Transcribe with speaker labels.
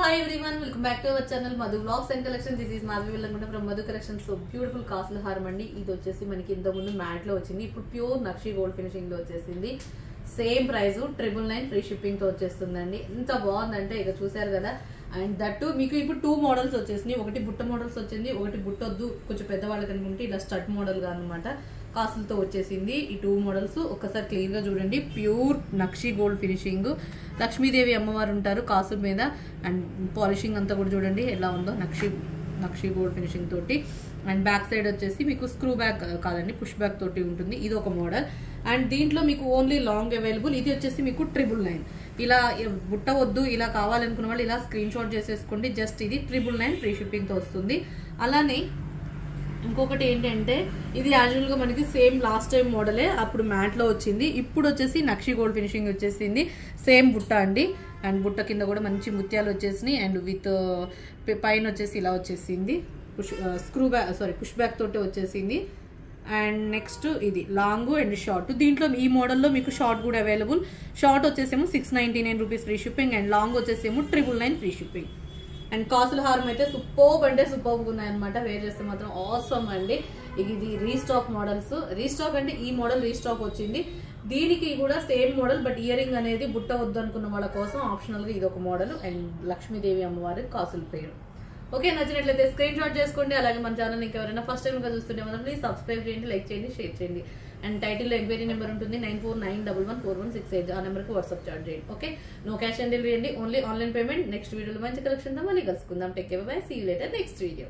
Speaker 1: Hi everyone, welcome back to our channel Madhu Vlogs and Collections. This is Madhu Villangunta from Madhu Collections. So beautiful castle haram andi. Idi vachesi maniki inta mundu matte lo vachindi. Ippudu pure Nakshi gold finishing lo vachesindi. Same price 999 free shipping తో వచ్చేస్తుందండి. ఎంత బాగుందంటే ఇక చూశారు కదా. And that మీకు ఇప్పుడు 2 models వచ్చేసినాయి. ఒకటి బుట్ట మోడల్స్ వచ్చింది, ఒకటి బుట్టొద్దు కొంచెం పెద్దవాళ్ళకి అనుకుంటే ఇలా స్టడ్ మోడల్ గా అన్నమాట కాసులతో వచ్చేసింది. ఈ 2 మోడల్స్ ఒక్కసారి క్లియర్ గా చూడండి. ప్యూర్ నక్షి గోల్డ్ ఫినిషింగ్, లక్ష్మీదేవి అమ్మవారు ఉంటారు కాసు మీద. అండ్ పాలిషింగ్ అంతా కూడా చూడండి ఎలా ఉందో, నక్షి గోల్డ్ ఫినిషింగ్ తోటి. అండ్ బ్యాక్ సైడ్ వచ్చేసి మీకు స్క్రూ బ్యాక్ కాదండి, పుష్ బ్యాక్ తోటి ఉంటుంది. ఇది ఒక మోడల్. అండ్ దీంట్లో మీకు ఓన్లీ లాంగ్ అవైలబుల్. ఇది వచ్చేసి మీకు 999. ఇలా బుట్ట వద్దు ఇలా కావాలనుకున్న వాళ్ళు ఇలా స్క్రీన్ షాట్ చేసేసుకోండి. జస్ట్ ఇది 999 ఫ్రీ షిప్పింగ్ తో వస్తుంది. అలానే ఇంకొకటి ఏంటంటే ఇది యాజువల్ గా మనకి సేమ్ లాస్ట్ టైం మోడలే, అప్పుడు మ్యాట్ లో వచ్చింది. ఇప్పుడు వచ్చేసి నక్షి గోల్డ్ ఫినిషింగ్ వచ్చేసింది. సేమ్ బుట్ట అండి. అండ్ బుట్ట కింద కూడా మంచి ముత్యాలు వచ్చేసినాయి. అండ్ విత్ పైన వచ్చేసి ఇలా వచ్చేసింది, పుష్ బ్యాక్ తోటి వచ్చేసింది. అండ్ నెక్స్ట్ ఇది లాంగ్ అండ్ షార్ట్. దీంట్లో ఈ మోడల్లో మీకు షార్ట్ కూడా అవైలబుల్. షార్ట్ వచ్చేసేమో 699 rupees free shipping and long వచ్చేసేమో 999 ఫ్రీ షిప్పింగ్. అండ్ కాసుల హారం అయితే సూపర్బ్ అంటే సూపర్బ్ ఉన్నాయి అనమాట. వేర్ చేస్తే మాత్రం ఆసమ్ అండి. ఇది రీస్టాక్ మోడల్స్. రీస్టాక్ అంటే ఈ మోడల్ రీస్టాక్ వచ్చింది. దీనికి కూడా సేమ్ మోడల్, బట్ ఇయరింగ్ అనేది బుట్ట వద్దు అనుకున్న వాళ్ళ కోసం ఆప్షనల్ గా ఇది ఒక మోడల్. అండ్ లక్ష్మీదేవి అమ్మవారి కాసుల పేరు. ఓకే, నచ్చినట్లయితే స్క్రీన్ షాట్ చేసుకోండి. అలాగే మన ఛానల్ ఇంకెవరైనా ఫస్ట్ టైం గా చూస్తుంటే మాత్రం ప్లీజ్ సబ్స్క్రైబ్ చేయండి, లైక్ చేయండి, షేర్ చేయండి. అండ్ టైటిల్ లో ఎంక్వైరీ నెంబర్ ఉంటుంది 9491114168. ఆ నెంబర్ కి వాట్సాప్ చాట్ చేయండి. Okay, no cash on delivery అండి, ఓన్లీ ఆన్లైన్ పేమెంట్. నెక్స్ట్ వీడియోలో మంచి కలెక్షన్ తో మళ్ళీ కలుసుకుందాం. Take care, bye, see you later next video.